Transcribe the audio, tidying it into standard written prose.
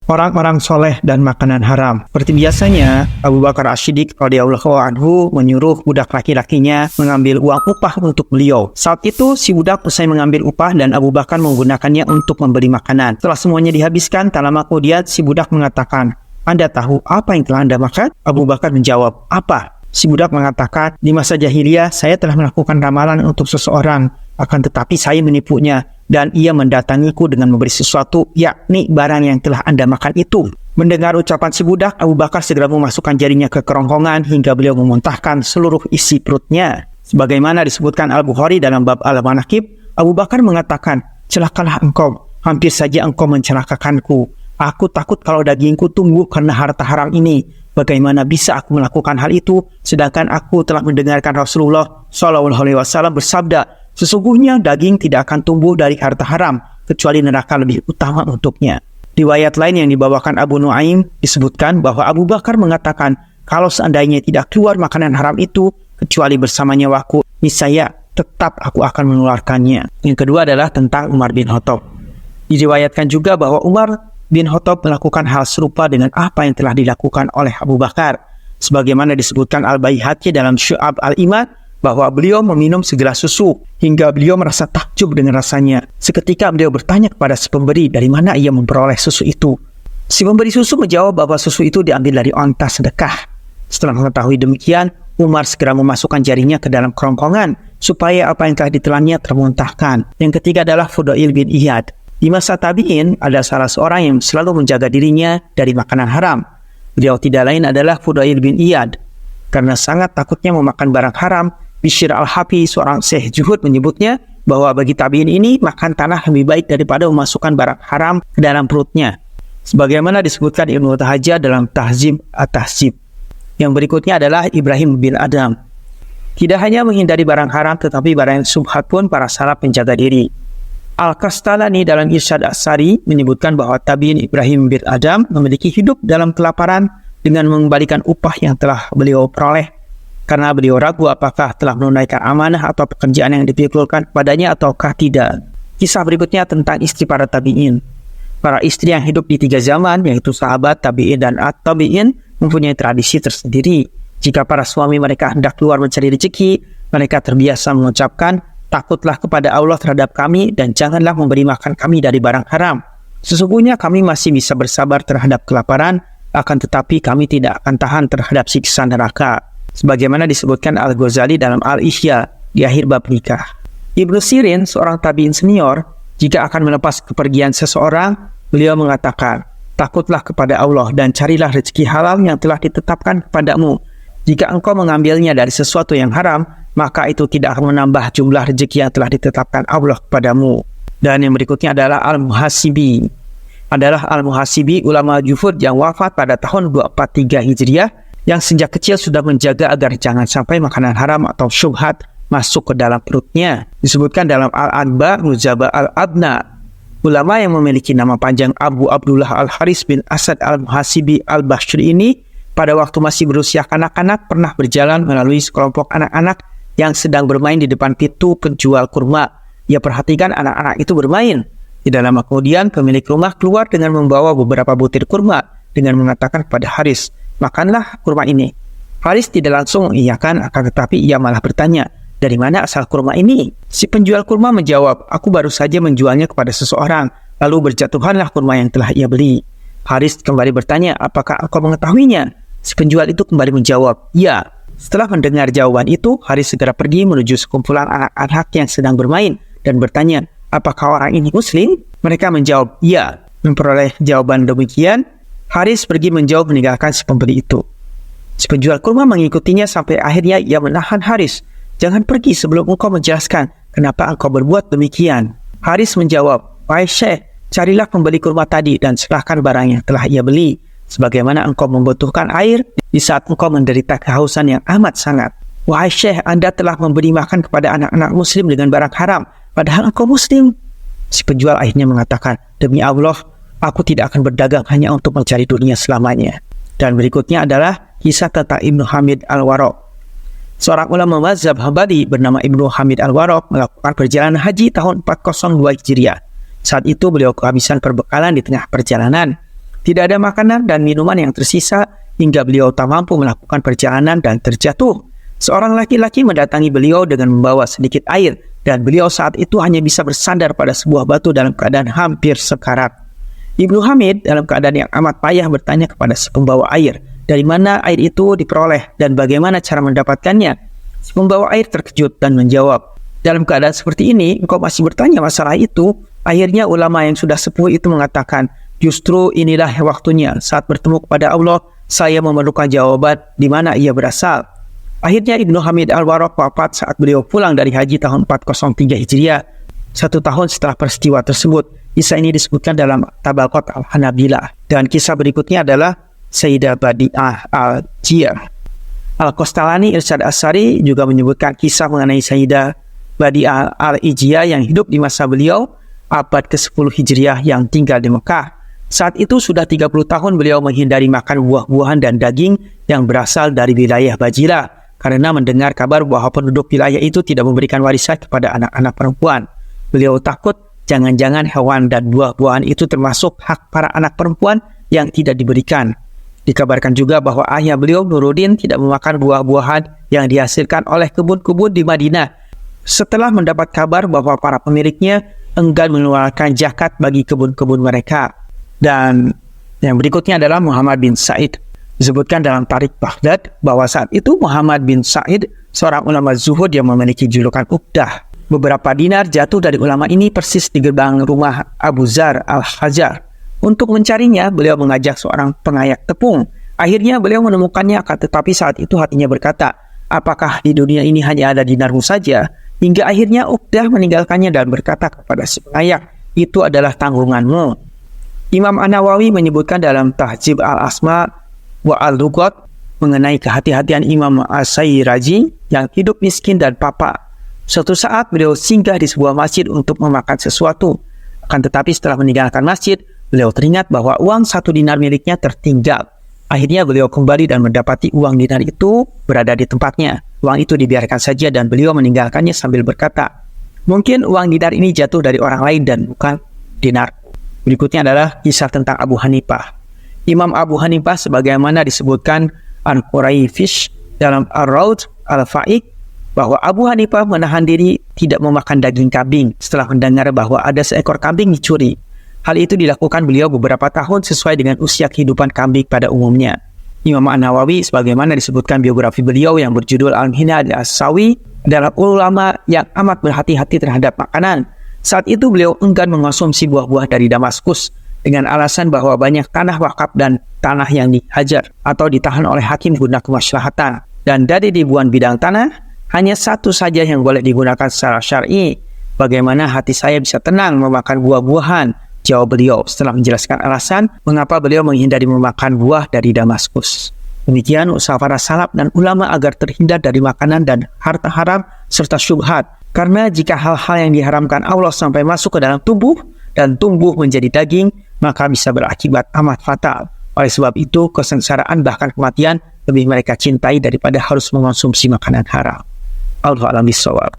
orang-orang soleh dan makanan haram. Seperti biasanya, Abu Bakar As-Siddiq radhiyallahu anhu menyuruh budak laki-lakinya mengambil uang upah untuk beliau. Saat itu, si budak usai mengambil upah dan Abu Bakar menggunakannya untuk membeli makanan. Setelah semuanya dihabiskan, tak lama kemudian si budak mengatakan, "Anda tahu apa yang telah Anda makan?" Abu Bakar menjawab, "Apa?" Si budak mengatakan, "Di masa jahiliyah, saya telah melakukan ramalan untuk seseorang, akan tetapi saya menipunya, dan ia mendatangiku dengan memberi sesuatu, yakni barang yang telah Anda makan itu." Mendengar ucapan si budak, Abu Bakar segera memasukkan jarinya ke kerongkongan hingga beliau memuntahkan seluruh isi perutnya. Sebagaimana disebutkan Al-Bukhari dalam bab Al-Manaqib, Abu Bakar mengatakan, "Celakalah engkau, hampir saja engkau mencelakakanku. Aku takut kalau dagingku tumbuh karena harta haram ini. Bagaimana bisa aku melakukan hal itu, sedangkan aku telah mendengarkan Rasulullah SAW bersabda, sesungguhnya daging tidak akan tumbuh dari harta haram, kecuali neraka lebih utama untuknya." Riwayat lain yang dibawakan Abu Nuaim disebutkan bahwa Abu Bakar mengatakan, "Kalau seandainya tidak keluar makanan haram itu, kecuali bersama nyawaku, niscaya tetap aku akan mengeluarkannya." Yang kedua adalah tentang Umar bin Khattab. Diriwayatkan juga bahwa Umar bin Khattab melakukan hal serupa dengan apa yang telah dilakukan oleh Abu Bakar. Sebagaimana disebutkan Al-Baihaqi dalam Syu'ab Al-Iman, bahwa beliau meminum segelas susu hingga beliau merasa takjub dengan rasanya. Seketika beliau bertanya kepada si pemberi dari mana ia memperoleh susu itu. Si pemberi susu menjawab bahwa susu itu diambil dari onta sedekah. Setelah mengetahui demikian, Umar segera memasukkan jarinya ke dalam kerongkongan supaya apa yang telah ditelannya termuntahkan. Yang ketiga adalah Fudail bin Iyad. Di masa tabi'in, ada salah seorang yang selalu menjaga dirinya dari makanan haram. Beliau tidak lain adalah Fudail bin Iyad. Karena sangat takutnya memakan barang haram, Bishr al-Hafi, seorang syekh zuhud, menyebutnya bahwa bagi tabi'in ini, makan tanah lebih baik daripada memasukkan barang haram ke dalam perutnya. Sebagaimana disebutkan Ibnu Tahajjud dalam Tahzib at-Tahzib. Yang berikutnya adalah Ibrahim bin Adam. Tidak hanya menghindari barang haram, tetapi barang yang subhat pun para salaf menjaga diri. Al-Kastalani dalam Irsyad As-Sari menyebutkan bahwa tabi'in Ibrahim bin Adam memiliki hidup dalam kelaparan dengan mengembalikan upah yang telah beliau peroleh karena beliau ragu apakah telah menunaikan amanah atau pekerjaan yang dipikulkan kepadanya ataukah tidak. Kisah berikutnya tentang istri para tabi'in. Para istri yang hidup di 3 zaman, yaitu sahabat, tabi'in, dan at-tabi'in, mempunyai tradisi tersendiri. Jika para suami mereka hendak keluar mencari rezeki, mereka terbiasa mengucapkan, "Takutlah kepada Allah terhadap kami dan janganlah memberi makan kami dari barang haram. Sesungguhnya kami masih bisa bersabar terhadap kelaparan, akan tetapi kami tidak akan tahan terhadap siksa neraka." Sebagaimana disebutkan Al-Ghazali dalam Al-Ihya di akhir bab nikah. Ibnu Sirin, seorang tabi'in senior, jika akan melepas kepergian seseorang, beliau mengatakan, "Takutlah kepada Allah dan carilah rezeki halal yang telah ditetapkan kepadamu. Jika engkau mengambilnya dari sesuatu yang haram, maka itu tidak akan menambah jumlah rezeki yang telah ditetapkan Allah kepadamu." Dan yang berikutnya adalah Al-Muhasibi. Al-Muhasibi, ulama Jufud yang wafat pada tahun 243 Hijriah, yang sejak kecil sudah menjaga agar jangan sampai makanan haram atau syubhat masuk ke dalam perutnya. Disebutkan dalam Al-Anba Muzaba Al-Abna. Ulama yang memiliki nama panjang Abu Abdullah Al-Haris bin Asad Al-Muhasibi Al-Bashri ini pada waktu masih berusia kanak-kanak pernah berjalan melalui sekelompok anak-anak yang sedang bermain di depan pintu penjual kurma. Ia perhatikan anak-anak itu bermain. Tidak lama kemudian pemilik rumah keluar dengan membawa beberapa butir kurma dengan mengatakan kepada Haris, "Makanlah kurma ini." Haris tidak langsung mengiyakan, akan tetapi ia malah bertanya, "Dari mana asal kurma ini?" Si penjual kurma menjawab, "Aku baru saja menjualnya kepada seseorang, lalu berjatuhanlah kurma yang telah ia beli." Haris kembali bertanya, "Apakah engkau mengetahuinya?" Si penjual itu kembali menjawab, "Ya." Setelah mendengar jawaban itu, Haris segera pergi menuju sekumpulan anak-anak yang sedang bermain dan bertanya, "Apakah orang ini muslim?" Mereka menjawab, "Ya." Memperoleh jawaban demikian, Haris pergi menjauh meninggalkan si pembeli itu. Si penjual kurma mengikutinya sampai akhirnya ia menahan Haris, "Jangan pergi sebelum engkau menjelaskan kenapa engkau berbuat demikian." Haris menjawab, "Wahai Syekh, carilah pembeli kurma tadi dan serahkan barang yang telah ia beli. Sebagaimana engkau membutuhkan air di saat engkau menderita kehausan yang amat sangat. Wahai Syekh, Anda telah memberi makan kepada anak-anak muslim dengan barang haram, padahal engkau muslim." Si penjual akhirnya mengatakan, "Demi Allah, aku tidak akan berdagang hanya untuk mencari dunia selamanya." Dan berikutnya adalah kisah tentang Ibnu Hamid Al-Warraq. Seorang ulama mazhab Hambali bernama Ibnu Hamid Al-Warraq melakukan perjalanan haji tahun 402 Hijriah. Saat itu beliau kehabisan perbekalan di tengah perjalanan. Tidak ada makanan dan minuman yang tersisa hingga beliau tak mampu melakukan perjalanan dan terjatuh. Seorang laki-laki mendatangi beliau dengan membawa sedikit air dan beliau saat itu hanya bisa bersandar pada sebuah batu dalam keadaan hampir sekarat. Ibnu Hamid dalam keadaan yang amat payah bertanya kepada si pembawa air, dari mana air itu diperoleh dan bagaimana cara mendapatkannya. Si pembawa air terkejut dan menjawab, dalam keadaan seperti ini, engkau masih bertanya masalah itu? Akhirnya ulama yang sudah sepuh itu mengatakan, justru inilah waktunya saat bertemu kepada Allah, saya memerlukan jawaban di mana ia berasal. Akhirnya Ibnu Hamid Al-Warraq wafat saat beliau pulang dari haji tahun 403 Hijriah, 1 tahun setelah peristiwa tersebut. Kisah ini disebutkan dalam Tabaqat Al-Hanabilah. Dan kisah berikutnya adalah Sayyidah Badi'ah Al-Jiyah. Al-Qastalani Irsyad As-Sari juga menyebutkan kisah mengenai Sayyidah Badi'ah Al-Ijiyah yang hidup di masa beliau, abad ke-10 Hijriah yang tinggal di Mekah. Saat itu sudah 30 tahun beliau menghindari makan buah-buahan dan daging yang berasal dari wilayah Bajira, karena mendengar kabar bahwa penduduk wilayah itu tidak memberikan warisan kepada anak-anak perempuan. Beliau takut jangan-jangan hewan dan buah-buahan itu termasuk hak para anak perempuan yang tidak diberikan. Dikabarkan juga bahwa ayah beliau Nuruddin tidak memakan buah-buahan yang dihasilkan oleh kebun-kebun di Madinah. Setelah mendapat kabar bahwa para pemiliknya enggan mengeluarkan zakat bagi kebun-kebun mereka. Dan yang berikutnya adalah Muhammad bin Sa'id. Disebutkan dalam Tarikh Baghdad bahwa saat itu Muhammad bin Sa'id, seorang ulama zuhud yang memiliki julukan Uqdah. Beberapa dinar jatuh dari ulama ini persis di gerbang rumah Abu Zar Al-Hajar. Untuk mencarinya, beliau mengajak seorang pengayak tepung. Akhirnya beliau menemukannya, tetapi saat itu hatinya berkata, apakah di dunia ini hanya ada dinarmu saja? Hingga akhirnya Uqdah meninggalkannya dan berkata kepada si pengayak, itu adalah tanggunganmu. Imam An-Nawawi menyebutkan dalam Tahzib Al-Asma wa Al-Lughat mengenai kehati-hatian Imam As-Sayyiraji yang hidup miskin dan papa. Suatu saat beliau singgah di sebuah masjid untuk memakan sesuatu. Akan tetapi setelah meninggalkan masjid, beliau teringat bahwa uang 1 dinar miliknya tertinggal. Akhirnya beliau kembali dan mendapati uang dinar itu berada di tempatnya. Uang itu dibiarkan saja dan beliau meninggalkannya sambil berkata, mungkin uang dinar ini jatuh dari orang lain dan bukan dinar. Berikutnya adalah kisah tentang Abu Hanifah. Imam Abu Hanifah sebagaimana disebutkan An-Quraifish dalam Ar-Rawd Al-Fa'iq, bahwa Abu Hanifah menahan diri tidak memakan daging kambing setelah mendengar bahwa ada seekor kambing dicuri. Hal itu dilakukan beliau beberapa tahun sesuai dengan usia kehidupan kambing pada umumnya. Imam An-Nawawi sebagaimana disebutkan biografi beliau yang berjudul Al-Minhaj As-Sawi adalah ulama yang amat berhati-hati terhadap makanan. Saat itu beliau enggan mengonsumsi buah-buah dari Damaskus dengan alasan bahwa banyak tanah wakaf dan tanah yang dihajar atau ditahan oleh hakim guna kemaslahatan. Dan dari ribuan bidang tanah, hanya satu saja yang boleh digunakan secara syar'i. Bagaimana hati saya bisa tenang memakan buah-buahan? Jawab beliau setelah menjelaskan alasan mengapa beliau menghindari memakan buah dari Damaskus. Demikian usaha para salaf dan ulama agar terhindar dari makanan dan harta haram serta syubhat. Karena jika hal-hal yang diharamkan Allah sampai masuk ke dalam tubuh dan tumbuh menjadi daging, maka bisa berakibat amat fatal. Oleh sebab itu, kesengsaraan bahkan kematian lebih mereka cintai daripada harus mengonsumsi makanan haram. Allahu a'lam bishawab.